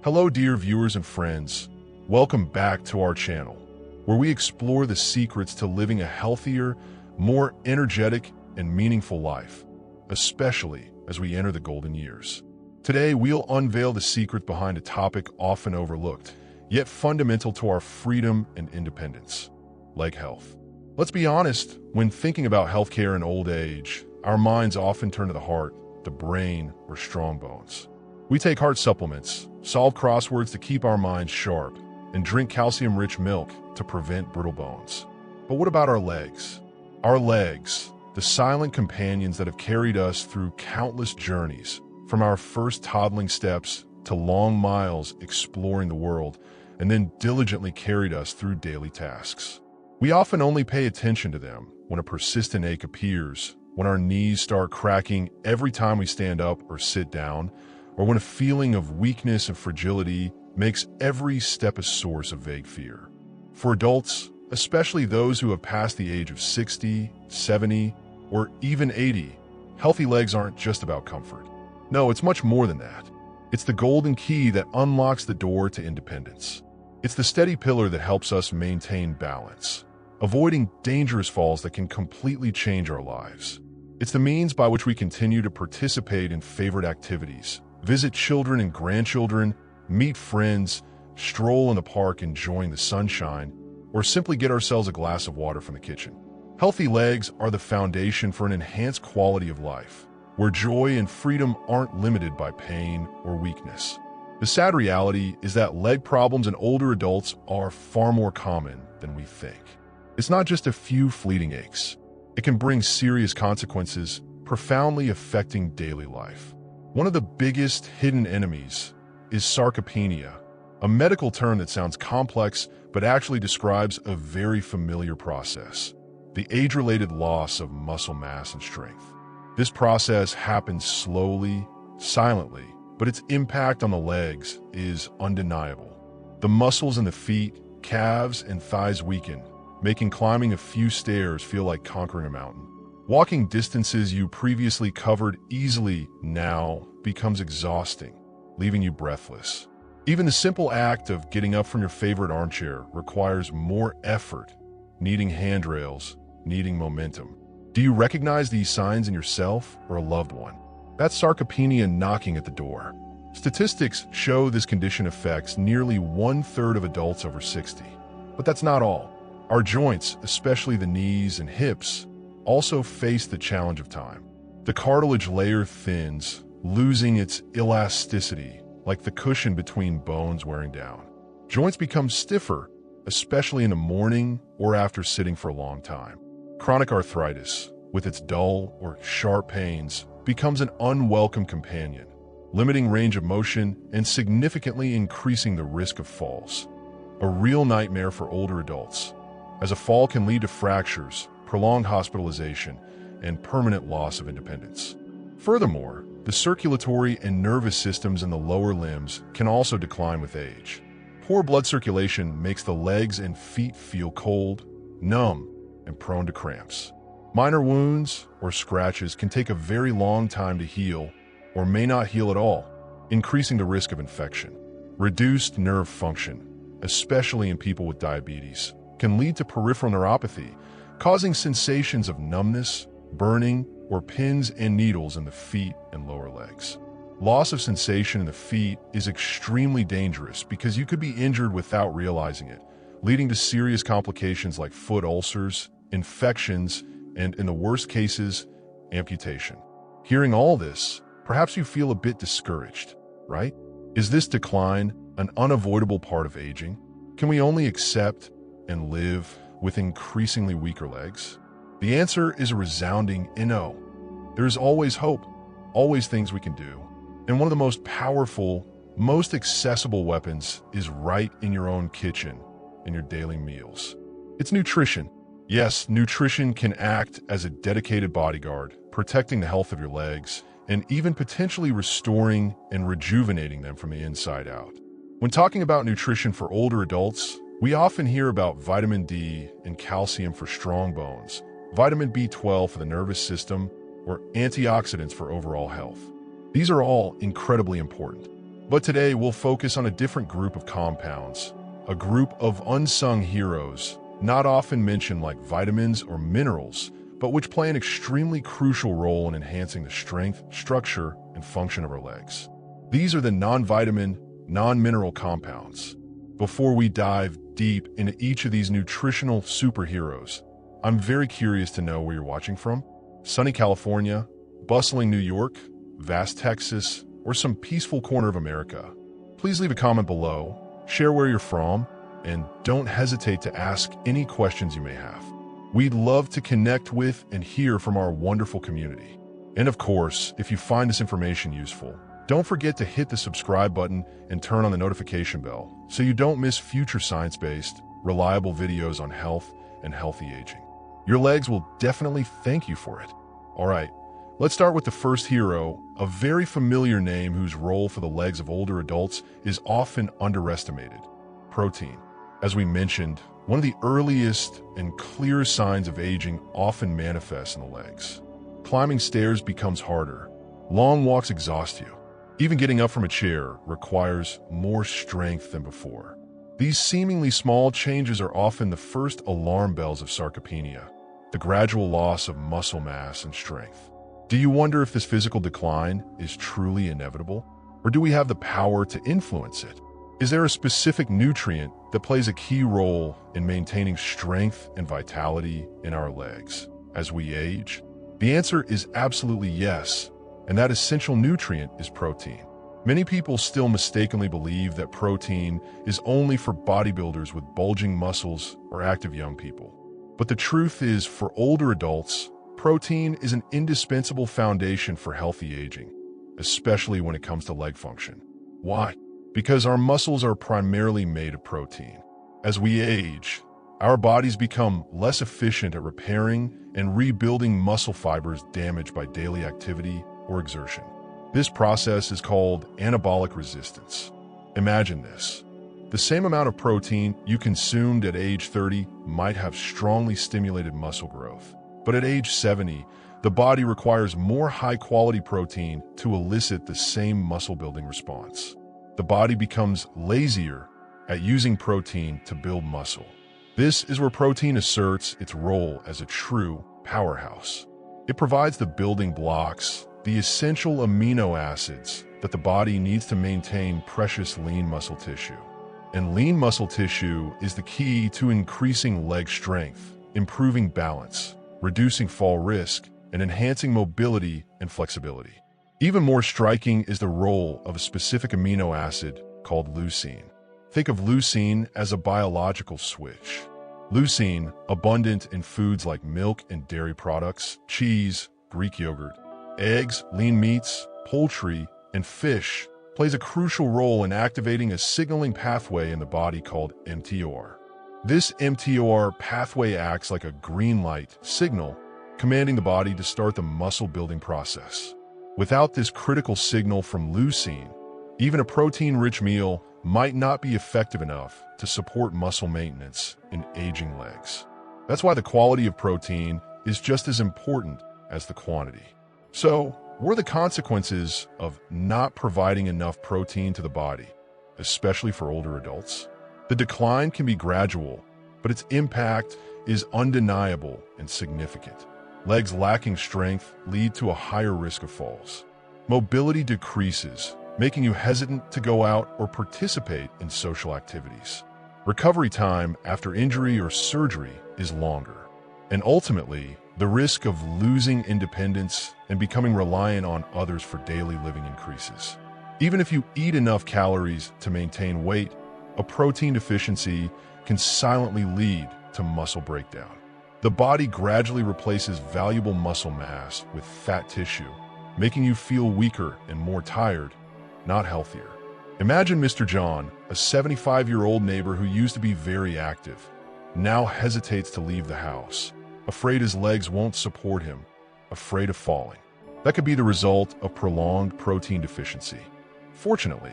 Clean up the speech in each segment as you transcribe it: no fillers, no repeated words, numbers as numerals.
Hello dear viewers and friends, welcome back to our channel, where we explore the secrets to living a healthier, more energetic and meaningful life, especially as we enter the golden years. Today we'll unveil the secret behind a topic often overlooked, yet fundamental to our freedom and independence: leg health. Let's be honest, when thinking about healthcare in old age, our minds often turn to the heart, the brain, or strong bones. We take heart supplements, solve crosswords to keep our minds sharp, and drink calcium-rich milk to prevent brittle bones. But what about our legs? Our legs, the silent companions that have carried us through countless journeys, from our first toddling steps to long miles exploring the world, and then diligently carried us through daily tasks. We often only pay attention to them when a persistent ache appears, when our knees start cracking every time we stand up or sit down, or when a feeling of weakness and fragility makes every step a source of vague fear. For adults, especially those who have passed the age of 60, 70, or even 80, healthy legs aren't just about comfort. No, it's much more than that. It's the golden key that unlocks the door to independence. It's the steady pillar that helps us maintain balance, avoiding dangerous falls that can completely change our lives. It's the means by which we continue to participate in favorite activities, visit children and grandchildren, meet friends, stroll in the park enjoying the sunshine, or simply get ourselves a glass of water from the kitchen. Healthy legs are the foundation for an enhanced quality of life, where joy and freedom aren't limited by pain or weakness. The sad reality is that leg problems in older adults are far more common than we think. It's not just a few fleeting aches. It can bring serious consequences, profoundly affecting daily life. One of the biggest hidden enemies is sarcopenia, a medical term that sounds complex but actually describes a very familiar process: the age-related loss of muscle mass and strength. This process happens slowly, silently, but its impact on the legs is undeniable. The muscles in the feet, calves, and thighs weaken, making climbing a few stairs feel like conquering a mountain. Walking distances you previously covered easily now becomes exhausting, leaving you breathless. Even the simple act of getting up from your favorite armchair requires more effort, needing handrails, needing momentum. Do you recognize these signs in yourself or a loved one? That's sarcopenia knocking at the door. Statistics show this condition affects nearly 1/3 of adults over 60. But that's not all. Our joints, especially the knees and hips, also face the challenge of time. The cartilage layer thins, losing its elasticity, like the cushion between bones wearing down. Joints become stiffer, especially in the morning or after sitting for a long time. Chronic arthritis, with its dull or sharp pains, becomes an unwelcome companion, limiting range of motion and significantly increasing the risk of falls. A real nightmare for older adults, as a fall can lead to fractures, prolonged hospitalization, and permanent loss of independence. Furthermore, the circulatory and nervous systems in the lower limbs can also decline with age. Poor blood circulation makes the legs and feet feel cold, numb, and prone to cramps. Minor wounds or scratches can take a very long time to heal or may not heal at all, increasing the risk of infection. Reduced nerve function, especially in people with diabetes, can lead to peripheral neuropathy, causing sensations of numbness, burning, or pins and needles in the feet and lower legs. Loss of sensation in the feet is extremely dangerous because you could be injured without realizing it, leading to serious complications like foot ulcers, infections, and in the worst cases, amputation. Hearing all this, perhaps you feel a bit discouraged, right? Is this decline an unavoidable part of aging? Can we only accept and live with increasingly weaker legs? The answer is a resounding no. There is always hope, always things we can do. And one of the most powerful, most accessible weapons is right in your own kitchen, in your daily meals. It's nutrition. Yes, nutrition can act as a dedicated bodyguard, protecting the health of your legs, and even potentially restoring and rejuvenating them from the inside out. When talking about nutrition for older adults, we often hear about vitamin D and calcium for strong bones, vitamin B12 for the nervous system, or antioxidants for overall health. These are all incredibly important. But today we'll focus on a different group of compounds, a group of unsung heroes, not often mentioned like vitamins or minerals, but which play an extremely crucial role in enhancing the strength, structure, and function of our legs. These are the non-vitamin, non-mineral compounds. Before we dive deep into each of these nutritional superheroes, I'm very curious to know where you're watching from. Sunny California, bustling New York, vast Texas, or some peaceful corner of America. Please leave a comment below, share where you're from, and don't hesitate to ask any questions you may have. We'd love to connect with and hear from our wonderful community. And of course, if you find this information useful, don't forget to hit the subscribe button and turn on the notification bell so you don't miss future science-based, reliable videos on health and healthy aging. Your legs will definitely thank you for it. All right, let's start with the first hero, a very familiar name whose role for the legs of older adults is often underestimated: protein. As we mentioned, one of the earliest and clearest signs of aging often manifests in the legs. Climbing stairs becomes harder. Long walks exhaust you. Even getting up from a chair requires more strength than before. These seemingly small changes are often the first alarm bells of sarcopenia, the gradual loss of muscle mass and strength. Do you wonder if this physical decline is truly inevitable? Or do we have the power to influence it? Is there a specific nutrient that plays a key role in maintaining strength and vitality in our legs as we age? The answer is absolutely yes, and that essential nutrient is protein. Many people still mistakenly believe that protein is only for bodybuilders with bulging muscles or active young people. But the truth is, for older adults, protein is an indispensable foundation for healthy aging, especially when it comes to leg function. Why? Because our muscles are primarily made of protein. As we age, our bodies become less efficient at repairing and rebuilding muscle fibers damaged by daily activity or exertion. This process is called anabolic resistance. Imagine this. The same amount of protein you consumed at age 30 might have strongly stimulated muscle growth. But at age 70, the body requires more high-quality protein to elicit the same muscle-building response. The body becomes lazier at using protein to build muscle. This is where protein asserts its role as a true powerhouse. It provides the building blocks, the essential amino acids that the body needs to maintain precious lean muscle tissue. And lean muscle tissue is the key to increasing leg strength, improving balance, reducing fall risk, and enhancing mobility and flexibility. Even more striking is the role of a specific amino acid called leucine. Think of leucine as a biological switch. Leucine, abundant in foods like milk and dairy products, cheese, Greek yogurt, eggs, lean meats, poultry, and fish, plays a crucial role in activating a signaling pathway in the body called mTOR. This mTOR pathway acts like a green light signal, commanding the body to start the muscle-building process. Without this critical signal from leucine, even a protein-rich meal might not be effective enough to support muscle maintenance in aging legs. That's why the quality of protein is just as important as the quantity. So, what are the consequences of not providing enough protein to the body, especially for older adults? The decline can be gradual, but its impact is undeniable and significant. Legs lacking strength lead to a higher risk of falls. Mobility decreases, making you hesitant to go out or participate in social activities. Recovery time after injury or surgery is longer. And ultimately, the risk of losing independence and becoming reliant on others for daily living increases. Even if you eat enough calories to maintain weight, a protein deficiency can silently lead to muscle breakdown. The body gradually replaces valuable muscle mass with fat tissue, making you feel weaker and more tired, not healthier. Imagine Mr. John, a 75-year-old neighbor who used to be very active, now hesitates to leave the house, afraid his legs won't support him, afraid of falling. That could be the result of prolonged protein deficiency. Fortunately,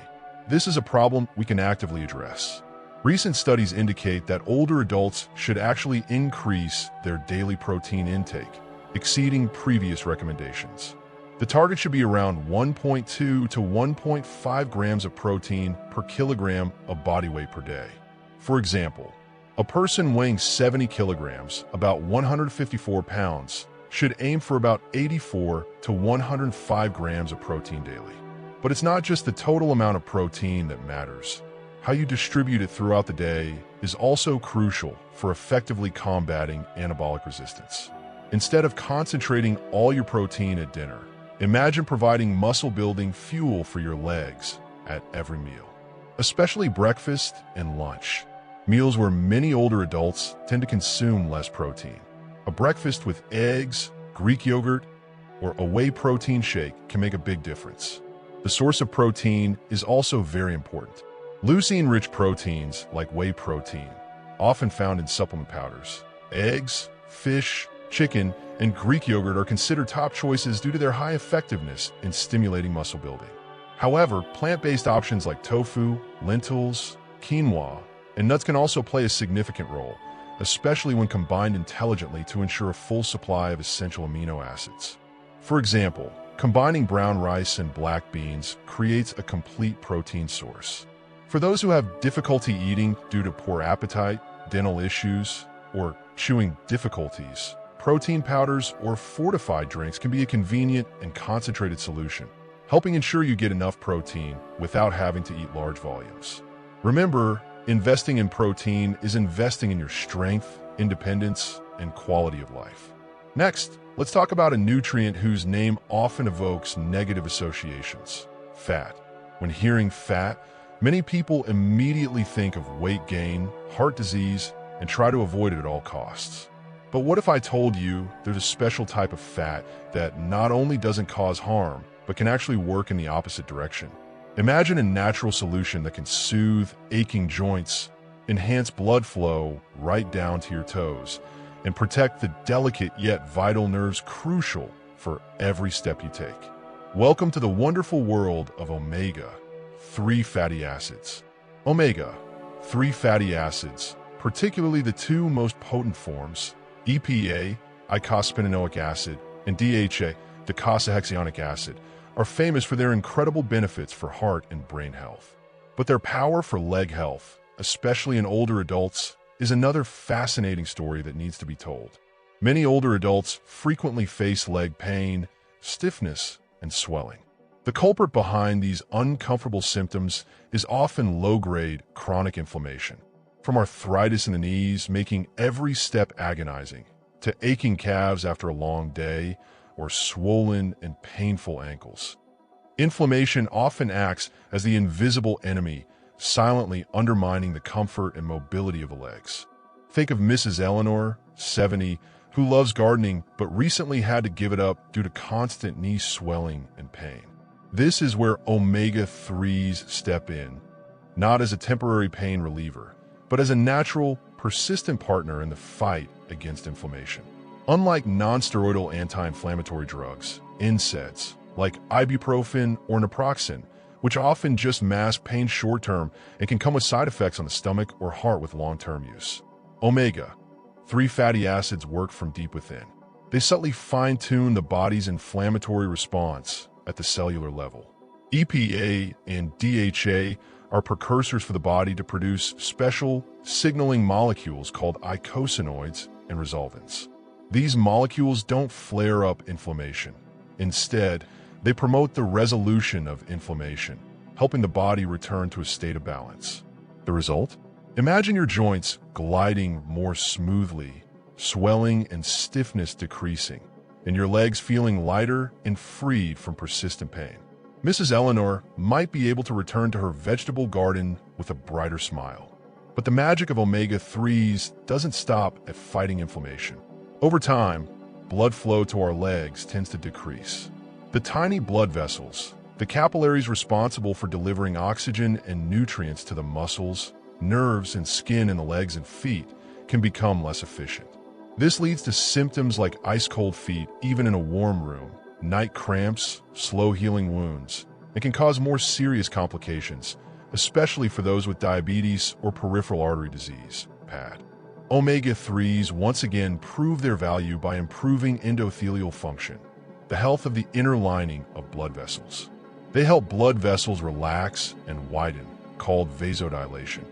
this is a problem we can actively address. Recent studies indicate that older adults should actually increase their daily protein intake, exceeding previous recommendations. The target should be around 1.2 to 1.5 grams of protein per kilogram of body weight per day. For example, a person weighing 70 kilograms, about 154 pounds, should aim for about 84 to 105 grams of protein daily. But it's not just the total amount of protein that matters. How you distribute it throughout the day is also crucial for effectively combating anabolic resistance. Instead of concentrating all your protein at dinner, imagine providing muscle-building fuel for your legs at every meal, especially breakfast and lunch, meals where many older adults tend to consume less protein. A breakfast with eggs, Greek yogurt, or a whey protein shake can make a big difference. The source of protein is also very important. Leucine-rich proteins like whey protein, often found in supplement powders, eggs, fish, chicken, and Greek yogurt are considered top choices due to their high effectiveness in stimulating muscle building. However, plant-based options like tofu, lentils, quinoa, and nuts can also play a significant role, especially when combined intelligently to ensure a full supply of essential amino acids. For example, combining brown rice and black beans creates a complete protein source. For those who have difficulty eating due to poor appetite, dental issues, or chewing difficulties, protein powders or fortified drinks can be a convenient and concentrated solution, helping ensure you get enough protein without having to eat large volumes. Remember, investing in protein is investing in your strength, independence, and quality of life. Next, let's talk about a nutrient whose name often evokes negative associations: fat. When hearing fat, many people immediately think of weight gain, heart disease, and try to avoid it at all costs. But what if I told you there's a special type of fat that not only doesn't cause harm, but can actually work in the opposite direction? Imagine a natural solution that can soothe aching joints, enhance blood flow right down to your toes, and protect the delicate yet vital nerves crucial for every step you take. Welcome to the wonderful world of omega-3 fatty acids. Omega-3 fatty acids, particularly the two most potent forms, EPA, eicosapentaenoic acid, and DHA, docosahexaenoic acid, are famous for their incredible benefits for heart and brain health. But their power for leg health, especially in older adults, is another fascinating story that needs to be told. Many older adults frequently face leg pain, stiffness, and swelling. The culprit behind these uncomfortable symptoms is often low-grade chronic inflammation, from arthritis in the knees making every step agonizing, to aching calves after a long day, or swollen and painful ankles. Inflammation often acts as the invisible enemy, silently undermining the comfort and mobility of the legs. Think of Mrs. Eleanor, 70, who loves gardening but recently had to give it up due to constant knee swelling and pain. This is where omega-3s step in, not as a temporary pain reliever, but as a natural, persistent partner in the fight against inflammation. Unlike non-steroidal anti-inflammatory drugs, NSAIDs, like ibuprofen or naproxen, which often just mask pain short-term and can come with side effects on the stomach or heart with long-term use, omega-3 fatty acids work from deep within. They subtly fine-tune the body's inflammatory response at the cellular level. EPA and DHA are precursors for the body to produce special signaling molecules called eicosanoids and resolvins. These molecules don't flare up inflammation. Instead, they promote the resolution of inflammation, helping the body return to a state of balance. The result? Imagine your joints gliding more smoothly, swelling and stiffness decreasing, and your legs feeling lighter and freed from persistent pain. Mrs. Eleanor might be able to return to her vegetable garden with a brighter smile. But the magic of omega-3s doesn't stop at fighting inflammation. Over time, blood flow to our legs tends to decrease. The tiny blood vessels, the capillaries responsible for delivering oxygen and nutrients to the muscles, nerves, and skin in the legs and feet, can become less efficient. This leads to symptoms like ice-cold feet even in a warm room, night cramps, slow-healing wounds, and can cause more serious complications, especially for those with diabetes or peripheral artery disease, PAD. Omega-3s once again prove their value by improving endothelial function, the health of the inner lining of blood vessels. They help blood vessels relax and widen, called vasodilation,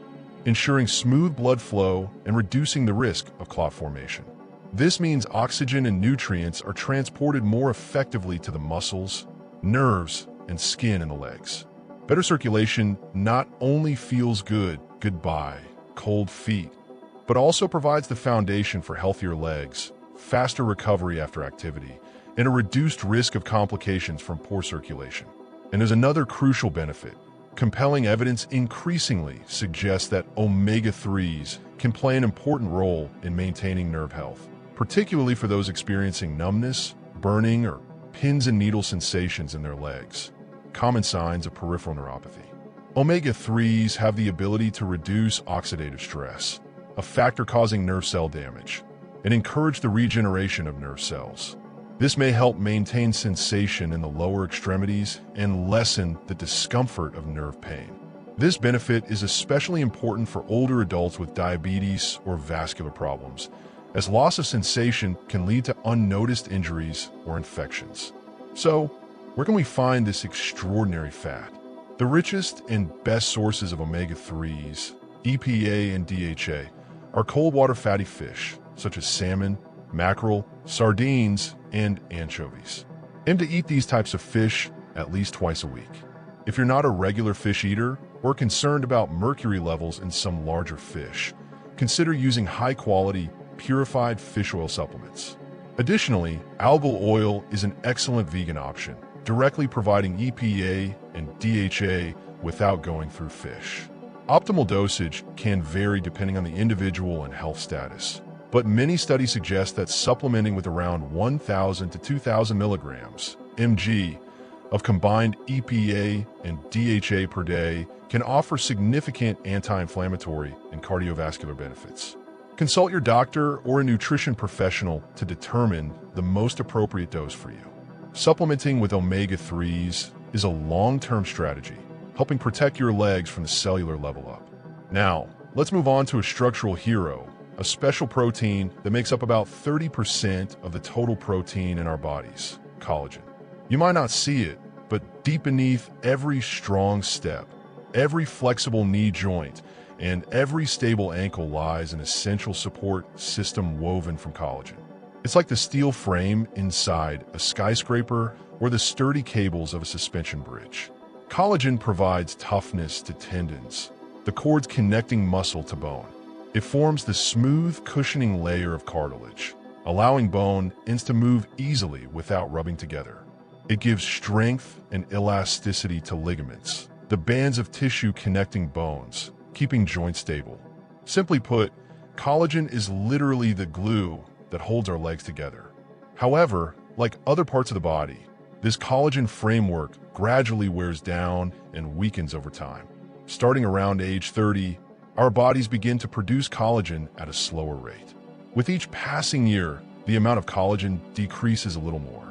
ensuring smooth blood flow and reducing the risk of clot formation. This means oxygen and nutrients are transported more effectively to the muscles, nerves, and skin in the legs. Better circulation not only feels good, goodbye, cold feet, but also provides the foundation for healthier legs, faster recovery after activity, and a reduced risk of complications from poor circulation. And there's another crucial benefit. Compelling evidence increasingly suggests that omega-3s can play an important role in maintaining nerve health, particularly for those experiencing numbness, burning, or pins and needle sensations in their legs, common signs of peripheral neuropathy. Omega-3s have the ability to reduce oxidative stress, a factor causing nerve cell damage, and encourage the regeneration of nerve cells. This may help maintain sensation in the lower extremities and lessen the discomfort of nerve pain. This benefit is especially important for older adults with diabetes or vascular problems, as loss of sensation can lead to unnoticed injuries or infections. So, where can we find this extraordinary fat? The richest and best sources of omega-3s, EPA and DHA, are cold water fatty fish, such as salmon, mackerel, sardines, and anchovies. Aim to eat these types of fish at least twice a week. If you're not a regular fish eater or concerned about mercury levels in some larger fish, consider using high-quality, purified fish oil supplements. Additionally, algal oil is an excellent vegan option, directly providing EPA and DHA without going through fish. Optimal dosage can vary depending on the individual and health status, but many studies suggest that supplementing with around 1,000 to 2,000 milligrams mg of combined EPA and DHA per day can offer significant anti-inflammatory and cardiovascular benefits. Consult your doctor or a nutrition professional to determine the most appropriate dose for you. Supplementing with omega-3s is a long-term strategy, helping protect your legs from the cellular level up. Now, let's move on to a structural hero, a special protein that makes up about 30% of the total protein in our bodies, collagen. You might not see it, but deep beneath every strong step, every flexible knee joint, and every stable ankle lies an essential support system woven from collagen. It's like the steel frame inside a skyscraper or the sturdy cables of a suspension bridge. Collagen provides toughness to tendons, the cords connecting muscle to bone. It forms the smooth, cushioning layer of cartilage, allowing bone ends to move easily without rubbing together. It gives strength and elasticity to ligaments, the bands of tissue connecting bones, keeping joints stable. Simply put, collagen is literally the glue that holds our legs together. However, like other parts of the body, this collagen framework gradually wears down and weakens over time. Starting around age 30, our bodies begin to produce collagen at a slower rate. With each passing year, the amount of collagen decreases a little more.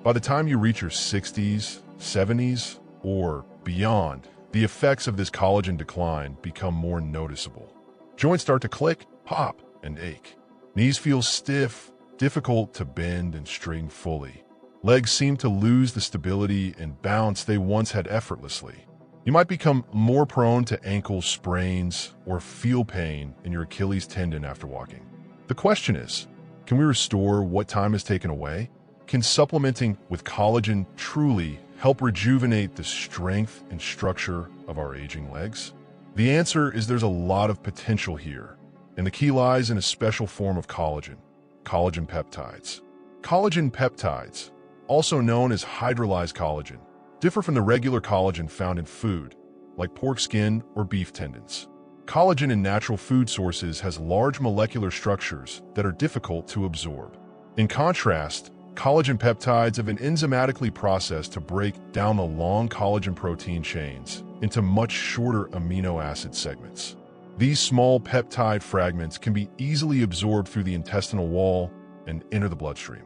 By the time you reach your 60s, 70s, or beyond, the effects of this collagen decline become more noticeable. Joints start to click, pop, and ache. Knees feel stiff, difficult to bend and straighten fully. Legs seem to lose the stability and bounce they once had effortlessly. You might become more prone to ankle sprains or feel pain in your Achilles tendon after walking. The question is, can we restore what time is taken away? Can supplementing with collagen truly help rejuvenate the strength and structure of our aging legs? The answer is there's a lot of potential here, and the key lies in a special form of collagen peptides. Collagen peptides, also known as hydrolyzed collagen, differ from the regular collagen found in food, like pork skin or beef tendons. Collagen in natural food sources has large molecular structures that are difficult to absorb. In contrast, collagen peptides have been enzymatically processed to break down the long collagen protein chains into much shorter amino acid segments. These small peptide fragments can be easily absorbed through the intestinal wall and enter the bloodstream.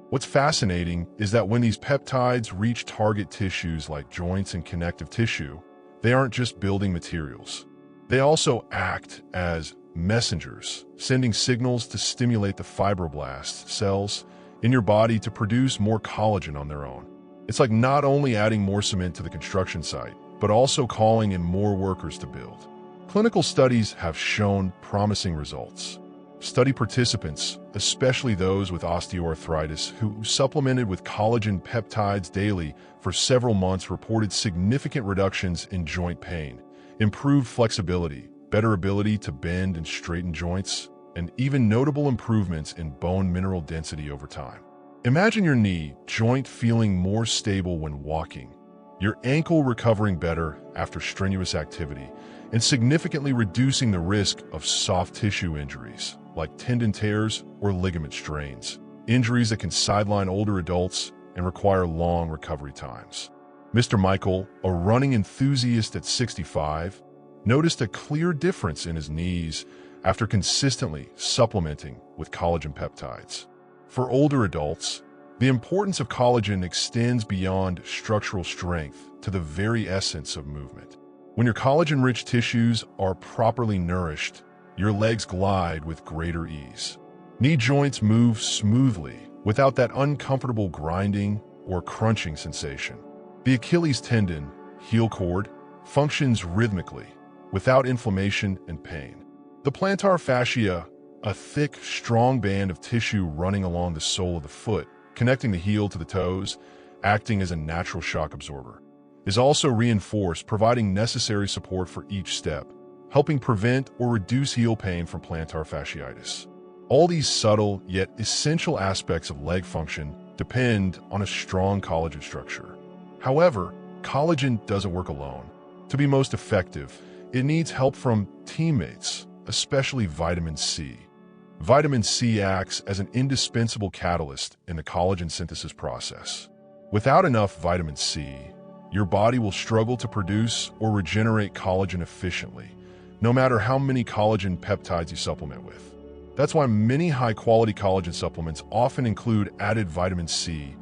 What's fascinating is that when these peptides reach target tissues like joints and connective tissue, they aren't just building materials. They also act as messengers, sending signals to stimulate the fibroblast cells in your body to produce more collagen on their own. It's like not only adding more cement to the construction site, but also calling in more workers to build. Clinical studies have shown promising results. Study participants, especially those with osteoarthritis who supplemented with collagen peptides daily for several months, reported significant reductions in joint pain, improved flexibility, better ability to bend and straighten joints, and even notable improvements in bone mineral density over time. Imagine your knee joint feeling more stable when walking, your ankle recovering better after strenuous activity, and significantly reducing the risk of soft tissue injuries like tendon tears or ligament strains, injuries that can sideline older adults and require long recovery times. Mr. Michael, a running enthusiast at 65, noticed a clear difference in his knees after consistently supplementing with collagen peptides. For older adults, the importance of collagen extends beyond structural strength to the very essence of movement. When your collagen-rich tissues are properly nourished, your legs glide with greater ease. Knee joints move smoothly without that uncomfortable grinding or crunching sensation. The Achilles tendon, heel cord, functions rhythmically without inflammation and pain. The plantar fascia, a thick, strong band of tissue running along the sole of the foot, connecting the heel to the toes, acting as a natural shock absorber, is also reinforced, providing necessary support for each step, helping prevent or reduce heel pain from plantar fasciitis. All these subtle yet essential aspects of leg function depend on a strong collagen structure. However, collagen doesn't work alone. To be most effective, it needs help from teammates, especially vitamin C. Vitamin C acts as an indispensable catalyst in the collagen synthesis process. Without enough vitamin C, your body will struggle to produce or regenerate collagen efficiently, no matter how many collagen peptides you supplement with. That's why many high-quality collagen supplements often include added vitamin C,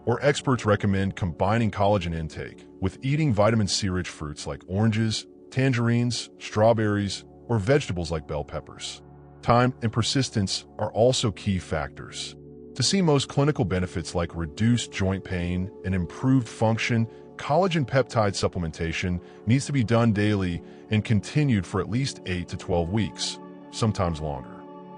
or experts recommend combining collagen intake with eating vitamin C-rich fruits like oranges, tangerines, strawberries, or vegetables like bell peppers. Time and persistence are also key factors. To see most clinical benefits like reduced joint pain and improved function, collagen peptide supplementation needs to be done daily and continued for at least 8 to 12 weeks, sometimes longer.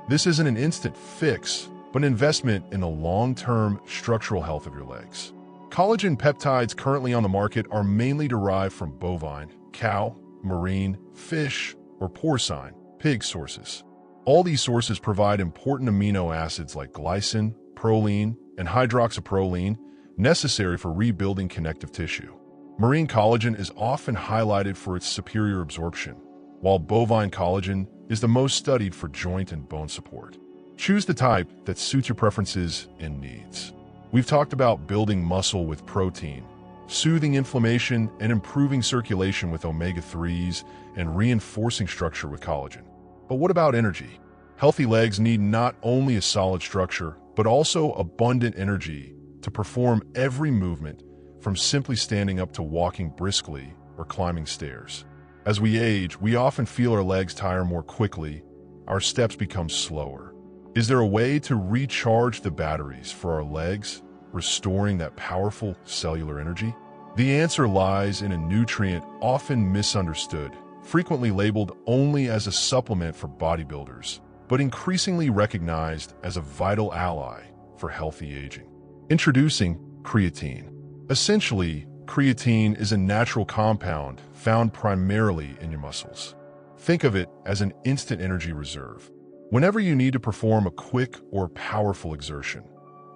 This isn't an instant fix, but an investment in the long-term structural health of your legs. Collagen peptides currently on the market are mainly derived from bovine, cow, marine, fish, or porcine, pig sources. All these sources provide important amino acids like glycine, proline, and hydroxyproline necessary for rebuilding connective tissue. Marine collagen is often highlighted for its superior absorption, while bovine collagen is the most studied for joint and bone support. Choose the type that suits your preferences and needs. We've talked about building muscle with protein, soothing inflammation and improving circulation with omega-3s, and reinforcing structure with collagen. But what about energy? Healthy legs need not only a solid structure, but also abundant energy to perform every movement, from simply standing up to walking briskly or climbing stairs. As we age, we often feel our legs tire more quickly, our steps become slower. Is there a way to recharge the batteries for our legs, restoring that powerful cellular energy? The answer lies in a nutrient often misunderstood, frequently labeled only as a supplement for bodybuilders, but increasingly recognized as a vital ally for healthy aging. Introducing creatine. Essentially, creatine is a natural compound found primarily in your muscles. Think of it as an instant energy reserve. Whenever you need to perform a quick or powerful exertion,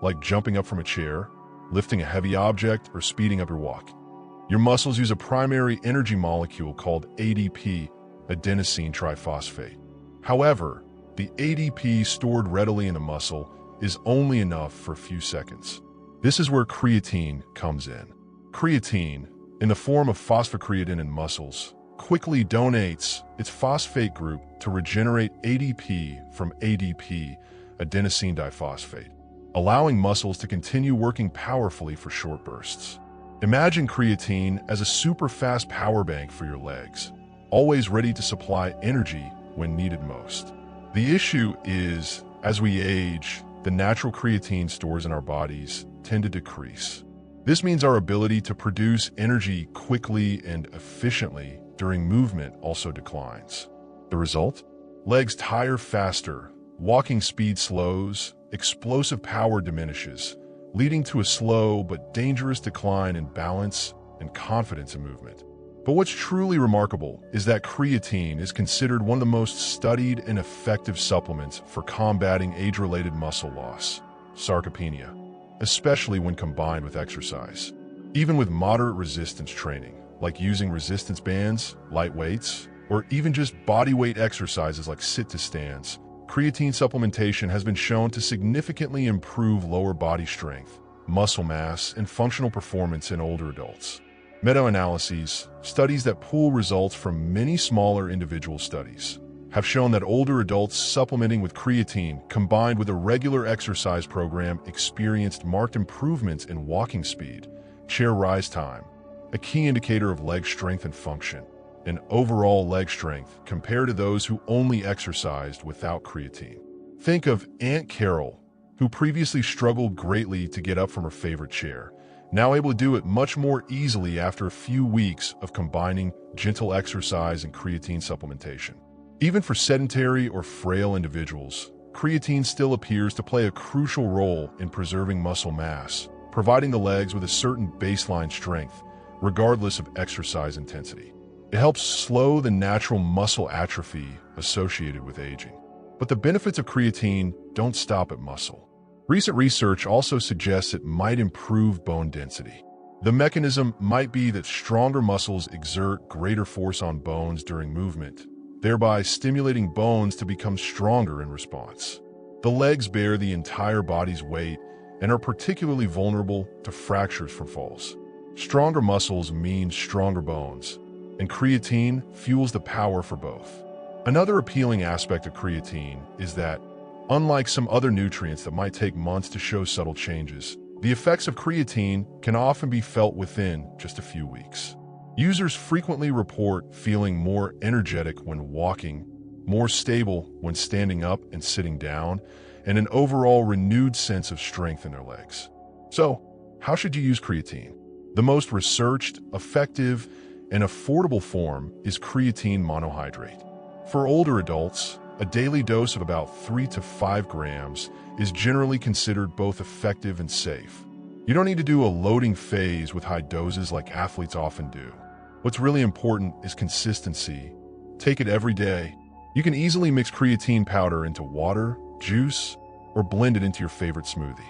like jumping up from a chair, lifting a heavy object, or speeding up your walk, your muscles use a primary energy molecule called ADP, adenosine triphosphate. However, the ADP stored readily in the muscle is only enough for a few seconds. This is where creatine comes in. Creatine, in the form of phosphocreatine in muscles, quickly donates its phosphate group to regenerate ADP from ADP, adenosine diphosphate, allowing muscles to continue working powerfully for short bursts. Imagine creatine as a super-fast power bank for your legs, always ready to supply energy when needed most. The issue is, as we age, the natural creatine stores in our bodies tend to decrease. This means our ability to produce energy quickly and efficiently during movement also declines. The result? Legs tire faster, walking speed slows, explosive power diminishes, leading to a slow but dangerous decline in balance and confidence in movement. But what's truly remarkable is that creatine is considered one of the most studied and effective supplements for combating age-related muscle loss, sarcopenia, especially when combined with exercise. Even with moderate resistance training, like using resistance bands, light weights, or even just body weight exercises like sit-to-stands, creatine supplementation has been shown to significantly improve lower body strength, muscle mass, and functional performance in older adults. Meta-analyses, studies that pool results from many smaller individual studies, have shown that older adults supplementing with creatine combined with a regular exercise program experienced marked improvements in walking speed, chair rise time, a key indicator of leg strength and function, and overall leg strength compared to those who only exercised without creatine. Think of Aunt Carol, who previously struggled greatly to get up from her favorite chair, now able to do it much more easily after a few weeks of combining gentle exercise and creatine supplementation. Even for sedentary or frail individuals, creatine still appears to play a crucial role in preserving muscle mass, providing the legs with a certain baseline strength, regardless of exercise intensity. It helps slow the natural muscle atrophy associated with aging. But the benefits of creatine don't stop at muscle. Recent research also suggests it might improve bone density. The mechanism might be that stronger muscles exert greater force on bones during movement, thereby stimulating bones to become stronger in response. The legs bear the entire body's weight and are particularly vulnerable to fractures from falls. Stronger muscles mean stronger bones, and creatine fuels the power for both. Another appealing aspect of creatine is that, unlike some other nutrients that might take months to show subtle changes, the effects of creatine can often be felt within just a few weeks. Users frequently report feeling more energetic when walking, more stable when standing up and sitting down, and an overall renewed sense of strength in their legs. So, how should you use creatine? The most researched, effective, and affordable form is creatine monohydrate. For older adults, a daily dose of about 3 to 5 grams is generally considered both effective and safe. You don't need to do a loading phase with high doses like athletes often do. What's really important is consistency. Take it every day. You can easily mix creatine powder into water, juice, or blend it into your favorite smoothie.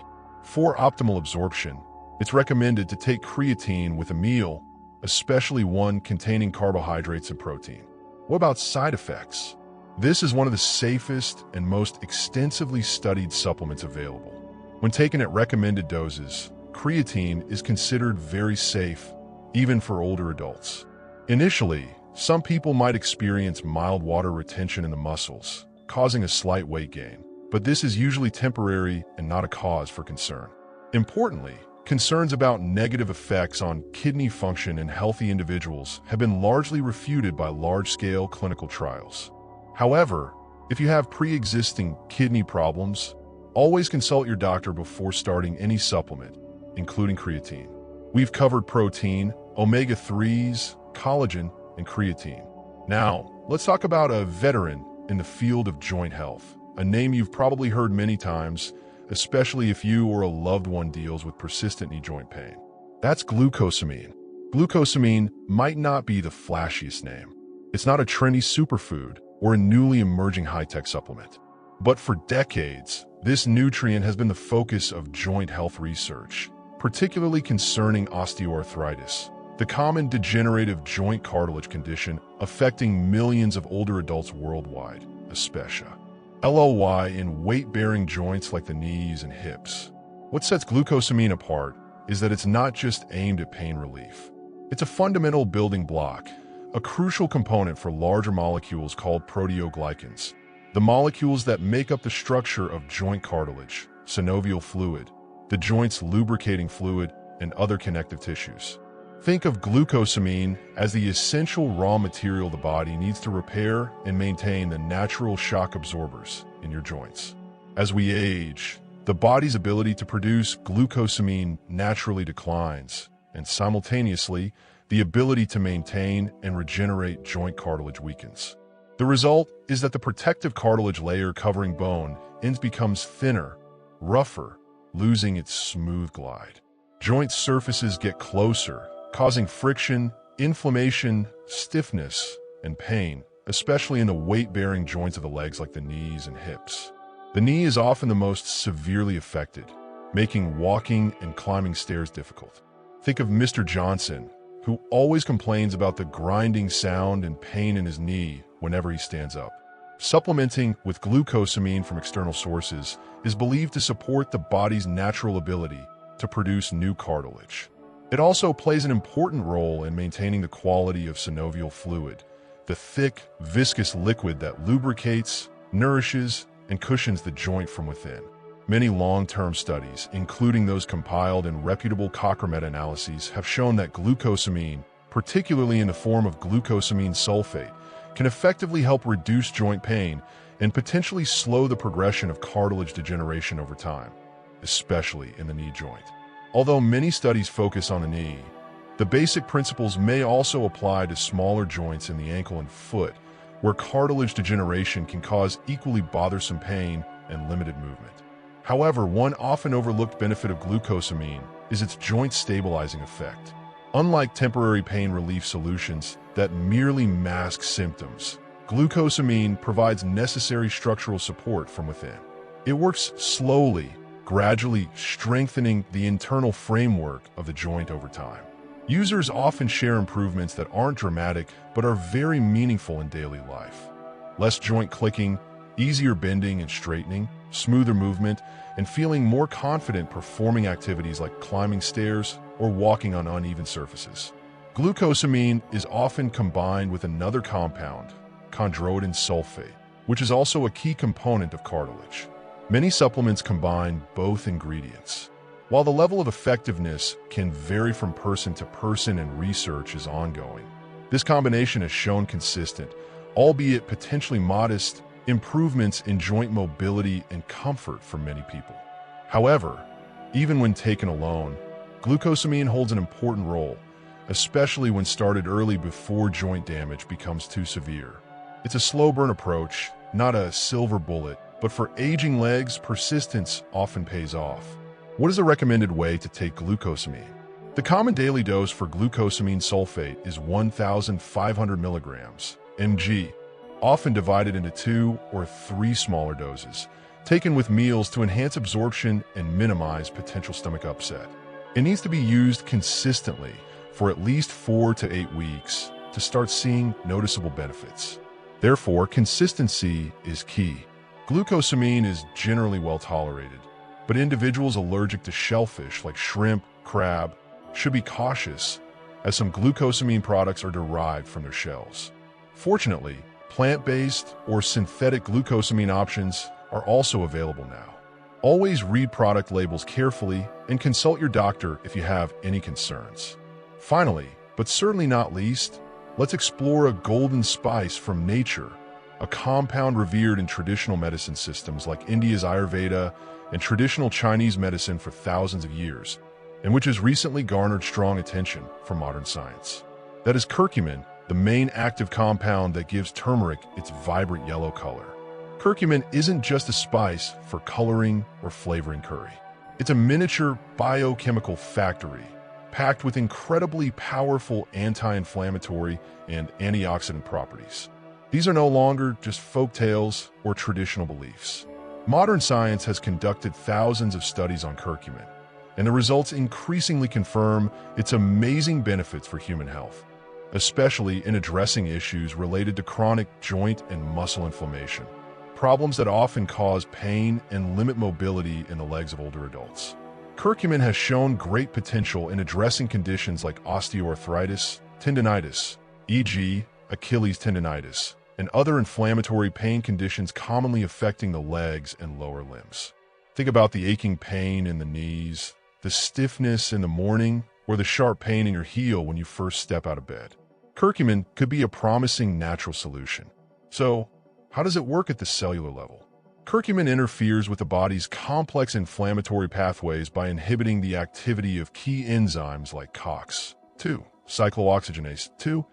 For optimal absorption, it's recommended to take creatine with a meal, especially one containing carbohydrates and protein. What about side effects? This is one of the safest and most extensively studied supplements available. When taken at recommended doses, creatine is considered very safe, even for older adults. Initially, some people might experience mild water retention in the muscles, causing a slight weight gain, but this is usually temporary and not a cause for concern. Importantly, concerns about negative effects on kidney function in healthy individuals have been largely refuted by large-scale clinical trials. However, if you have pre-existing kidney problems, always consult your doctor before starting any supplement, including creatine. We've covered protein, omega-3s, collagen, and creatine. Now, let's talk about a veteran in the field of joint health, a name you've probably heard many times, especially if you or a loved one deals with persistent knee joint pain. That's glucosamine. Glucosamine might not be the flashiest name. It's not a trendy superfood or a newly emerging high-tech supplement. But for decades, this nutrient has been the focus of joint health research, particularly concerning osteoarthritis, the common degenerative joint cartilage condition affecting millions of older adults worldwide, especially in weight-bearing joints like the knees and hips. What sets glucosamine apart is that it's not just aimed at pain relief. It's a fundamental building block, a crucial component for larger molecules called proteoglycans, the molecules that make up the structure of joint cartilage, synovial fluid, the joint's lubricating fluid, and other connective tissues. Think of glucosamine as the essential raw material the body needs to repair and maintain the natural shock absorbers in your joints. As we age, the body's ability to produce glucosamine naturally declines, and simultaneously, the ability to maintain and regenerate joint cartilage weakens. The result is that the protective cartilage layer covering bone becomes thinner, rougher, losing its smooth glide. Joint surfaces get closer, causing friction, inflammation, stiffness, and pain, especially in the weight-bearing joints of the legs like the knees and hips. The knee is often the most severely affected, making walking and climbing stairs difficult. Think of Mr. Johnson, who always complains about the grinding sound and pain in his knee whenever he stands up. Supplementing with glucosamine from external sources is believed to support the body's natural ability to produce new cartilage. It also plays an important role in maintaining the quality of synovial fluid, the thick, viscous liquid that lubricates, nourishes, and cushions the joint from within. Many long-term studies, including those compiled in reputable Cochrane meta-analyses, have shown that glucosamine, particularly in the form of glucosamine sulfate, can effectively help reduce joint pain and potentially slow the progression of cartilage degeneration over time, especially in the knee joint. Although many studies focus on the knee, the basic principles may also apply to smaller joints in the ankle and foot, where cartilage degeneration can cause equally bothersome pain and limited movement. However, one often overlooked benefit of glucosamine is its joint stabilizing effect. Unlike temporary pain relief solutions that merely mask symptoms, glucosamine provides necessary structural support from within. It works slowly, gradually strengthening the internal framework of the joint over time. Users often share improvements that aren't dramatic but are very meaningful in daily life. Less joint clicking, easier bending and straightening, smoother movement, and feeling more confident performing activities like climbing stairs or walking on uneven surfaces. Glucosamine is often combined with another compound, chondroitin sulfate, which is also a key component of cartilage. Many supplements combine both ingredients. While the level of effectiveness can vary from person to person and research is ongoing, this combination has shown consistent, albeit potentially modest, improvements in joint mobility and comfort for many people. However, even when taken alone, glucosamine holds an important role, especially when started early before joint damage becomes too severe. It's a slow-burn approach, not a silver bullet, but for aging legs, persistence often pays off. What is a recommended way to take glucosamine? The common daily dose for glucosamine sulfate is 1,500 milligrams, mg, often divided into 2 or 3 smaller doses, taken with meals to enhance absorption and minimize potential stomach upset. It needs to be used consistently for at least 4 to 8 weeks to start seeing noticeable benefits. Therefore, consistency is key. Glucosamine is generally well tolerated, but individuals allergic to shellfish like shrimp, crab, should be cautious, as some glucosamine products are derived from their shells. Fortunately, plant-based or synthetic glucosamine options are also available now. Always read product labels carefully and consult your doctor if you have any concerns. Finally, but certainly not least, let's explore a golden spice from nature, a compound revered in traditional medicine systems like India's Ayurveda and traditional Chinese medicine for thousands of years, and which has recently garnered strong attention from modern science. That is curcumin, the main active compound that gives turmeric its vibrant yellow color. Curcumin isn't just a spice for coloring or flavoring curry. It's a miniature biochemical factory, packed with incredibly powerful anti-inflammatory and antioxidant properties. These are no longer just folk tales or traditional beliefs. Modern science has conducted thousands of studies on curcumin, and the results increasingly confirm its amazing benefits for human health, especially in addressing issues related to chronic joint and muscle inflammation, problems that often cause pain and limit mobility in the legs of older adults. Curcumin has shown great potential in addressing conditions like osteoarthritis, tendinitis, e.g., Achilles tendinitis, and other inflammatory pain conditions commonly affecting the legs and lower limbs. Think about the aching pain in the knees, the stiffness in the morning, or the sharp pain in your heel when you first step out of bed. Curcumin could be a promising natural solution. So, how does it work at the cellular level? Curcumin interferes with the body's complex inflammatory pathways by inhibiting the activity of key enzymes like COX-2, cyclooxygenase 2,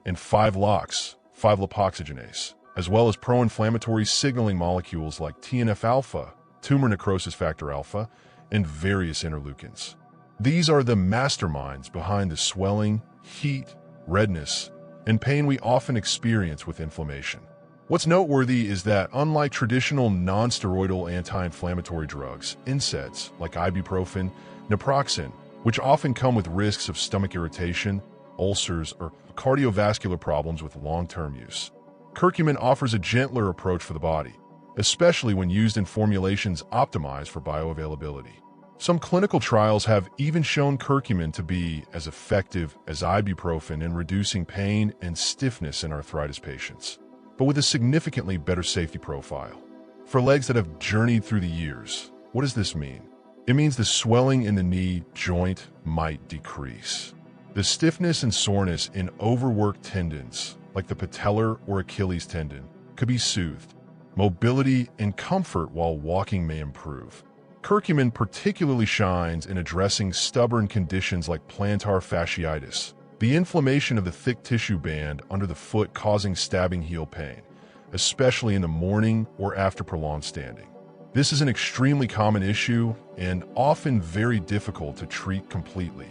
and 5-LOX, 5-lipoxygenase, as well as pro-inflammatory signaling molecules like TNF-alpha, tumor necrosis factor alpha, and various interleukins. These are the masterminds behind the swelling, heat, redness, and pain we often experience with inflammation. What's noteworthy is that unlike traditional non-steroidal anti-inflammatory drugs, NSAIDs like ibuprofen, naproxen, which often come with risks of stomach irritation, ulcers, or cardiovascular problems with long-term use, curcumin offers a gentler approach for the body, especially when used in formulations optimized for bioavailability. Some clinical trials have even shown curcumin to be as effective as ibuprofen in reducing pain and stiffness in arthritis patients, but with a significantly better safety profile. For legs that have journeyed through the years, what does this mean? It means the swelling in the knee joint might decrease. The stiffness and soreness in overworked tendons, like the patellar or Achilles tendon, could be soothed. Mobility and comfort while walking may improve. Curcumin particularly shines in addressing stubborn conditions like plantar fasciitis, the inflammation of the thick tissue band under the foot causing stabbing heel pain, especially in the morning or after prolonged standing. This is an extremely common issue and often very difficult to treat completely.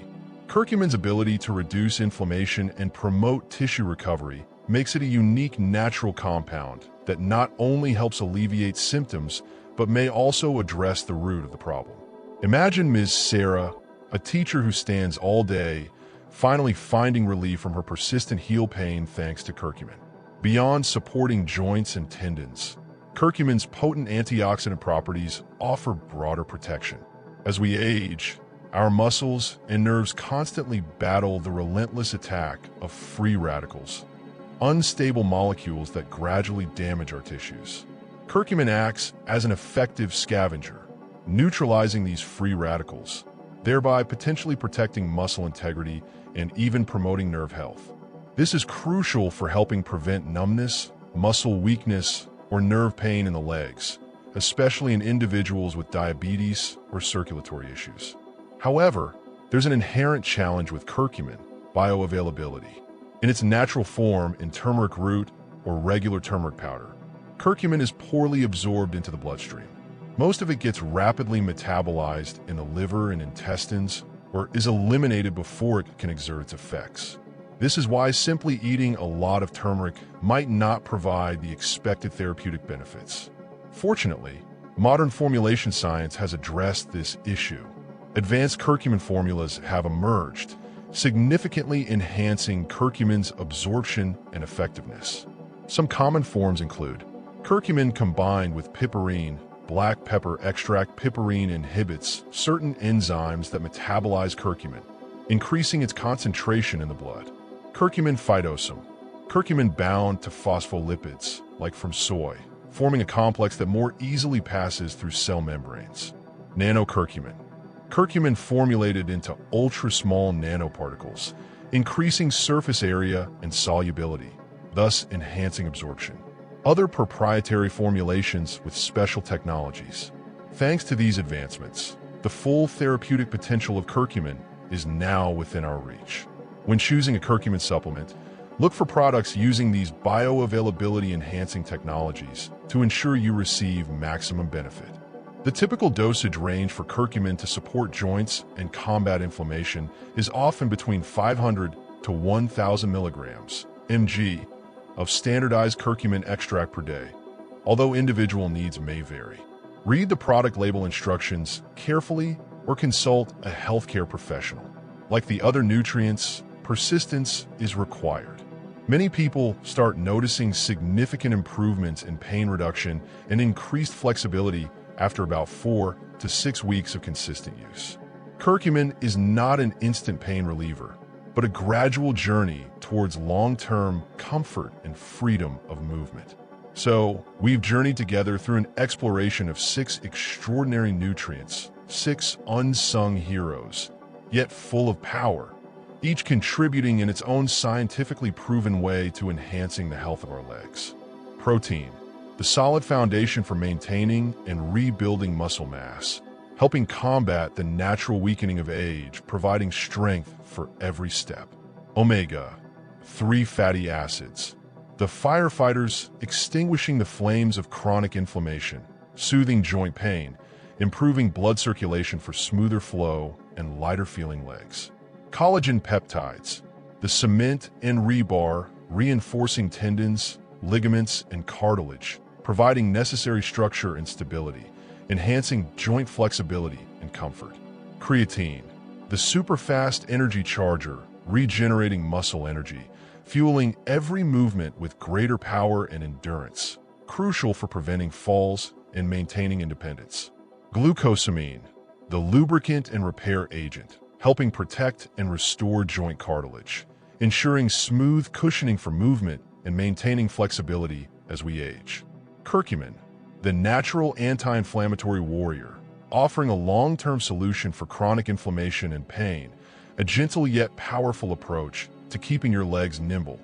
Curcumin's ability to reduce inflammation and promote tissue recovery makes it a unique natural compound that not only helps alleviate symptoms, but may also address the root of the problem. Imagine Ms. Sarah, a teacher who stands all day, finally finding relief from her persistent heel pain thanks to curcumin. Beyond supporting joints and tendons, curcumin's potent antioxidant properties offer broader protection. As we age, our muscles and nerves constantly battle the relentless attack of free radicals, unstable molecules that gradually damage our tissues. Curcumin acts as an effective scavenger, neutralizing these free radicals, thereby potentially protecting muscle integrity and even promoting nerve health. This is crucial for helping prevent numbness, muscle weakness, or nerve pain in the legs, especially in individuals with diabetes or circulatory issues. However, there's an inherent challenge with curcumin: bioavailability. In its natural form in turmeric root or regular turmeric powder, curcumin is poorly absorbed into the bloodstream. Most of it gets rapidly metabolized in the liver and intestines, or is eliminated before it can exert its effects. This is why simply eating a lot of turmeric might not provide the expected therapeutic benefits. Fortunately, modern formulation science has addressed this issue. Advanced curcumin formulas have emerged, significantly enhancing curcumin's absorption and effectiveness. Some common forms include curcumin combined with piperine, black pepper extract. Piperine inhibits certain enzymes that metabolize curcumin, increasing its concentration in the blood. Curcumin phytosome, curcumin bound to phospholipids, like from soy, forming a complex that more easily passes through cell membranes. Nanocurcumin, curcumin formulated into ultra-small nanoparticles, increasing surface area and solubility, thus enhancing absorption. Other proprietary formulations with special technologies. Thanks to these advancements, the full therapeutic potential of curcumin is now within our reach. When choosing a curcumin supplement, look for products using these bioavailability-enhancing technologies to ensure you receive maximum benefit. The typical dosage range for curcumin to support joints and combat inflammation is often between 500 to 1,000 milligrams mg of standardized curcumin extract per day, although individual needs may vary. Read the product label instructions carefully or consult a healthcare professional. Like the other nutrients, persistence is required. Many people start noticing significant improvements in pain reduction and increased flexibility after about 4 to 6 weeks of consistent use. Curcumin is not an instant pain reliever, but a gradual journey towards long-term comfort and freedom of movement. So, we've journeyed together through an exploration of 6 extraordinary nutrients, 6 unsung heroes, yet full of power, each contributing in its own scientifically proven way to enhancing the health of our legs. Protein, the solid foundation for maintaining and rebuilding muscle mass, helping combat the natural weakening of age, providing strength for every step. Omega-3 fatty acids, the firefighters extinguishing the flames of chronic inflammation, soothing joint pain, improving blood circulation for smoother flow and lighter-feeling legs. Collagen peptides, the cement and rebar reinforcing tendons, ligaments, and cartilage, providing necessary structure and stability, enhancing joint flexibility and comfort. Creatine, the super-fast energy charger, regenerating muscle energy, fueling every movement with greater power and endurance, crucial for preventing falls and maintaining independence. Glucosamine, the lubricant and repair agent, helping protect and restore joint cartilage, ensuring smooth cushioning for movement and maintaining flexibility as we age. Curcumin, the natural anti-inflammatory warrior, offering a long-term solution for chronic inflammation and pain, a gentle yet powerful approach to keeping your legs nimble,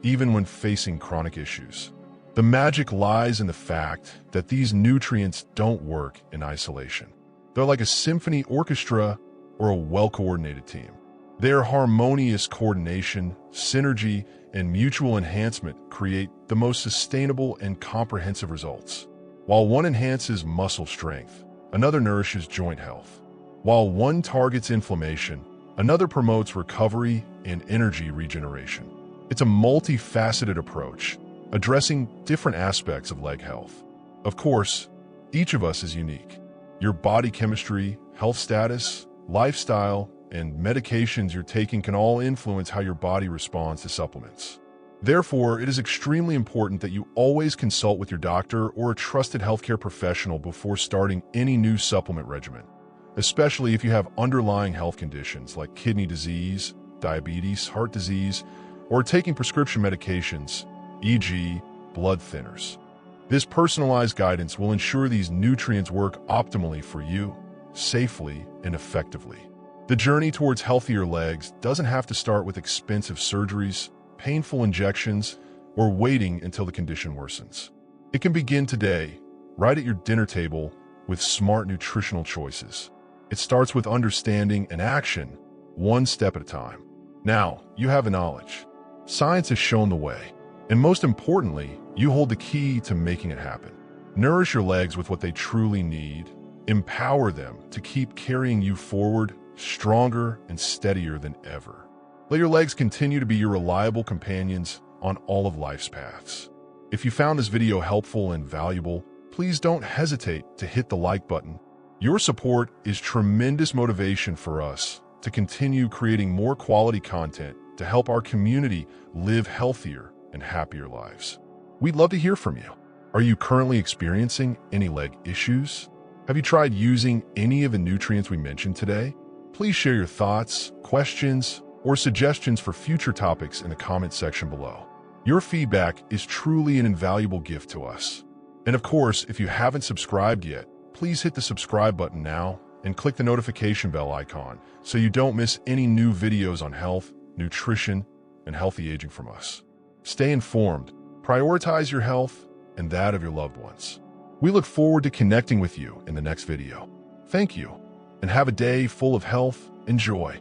even when facing chronic issues. The magic lies in the fact that these nutrients don't work in isolation. They're like a symphony orchestra or a well-coordinated team. Their harmonious coordination, synergy, and mutual enhancement create the most sustainable and comprehensive results. While one enhances muscle strength, another nourishes joint health. While one targets inflammation, another promotes recovery and energy regeneration. It's a multifaceted approach, addressing different aspects of leg health. Of course, each of us is unique. Your body chemistry, health status, lifestyle, and medications you're taking can all influence how your body responds to supplements. Therefore, it is extremely important that you always consult with your doctor or a trusted healthcare professional before starting any new supplement regimen, especially if you have underlying health conditions like kidney disease, diabetes, heart disease, or taking prescription medications, e.g., blood thinners. This personalized guidance will ensure these nutrients work optimally for you, safely and effectively. The journey towards healthier legs doesn't have to start with expensive surgeries, painful injections, or waiting until the condition worsens. It can begin today, right at your dinner table, with smart nutritional choices. It starts with understanding and action, one step at a time. Now, you have the knowledge. Science has shown the way. And most importantly, you hold the key to making it happen. Nourish your legs with what they truly need. Empower them to keep carrying you forward, stronger and steadier than ever. Let your legs continue to be your reliable companions on all of life's paths. If you found this video helpful and valuable, please don't hesitate to hit the like button. Your support is tremendous motivation for us to continue creating more quality content to help our community live healthier and happier lives. We'd love to hear from you. Are you currently experiencing any leg issues? Have you tried using any of the nutrients we mentioned today? Please share your thoughts, questions, or suggestions for future topics in the comment section below. Your feedback is truly an invaluable gift to us. And of course, if you haven't subscribed yet, please hit the subscribe button now and click the notification bell icon so you don't miss any new videos on health, nutrition, and healthy aging from us. Stay informed, prioritize your health and that of your loved ones. We look forward to connecting with you in the next video. Thank you, and have a day full of health and joy.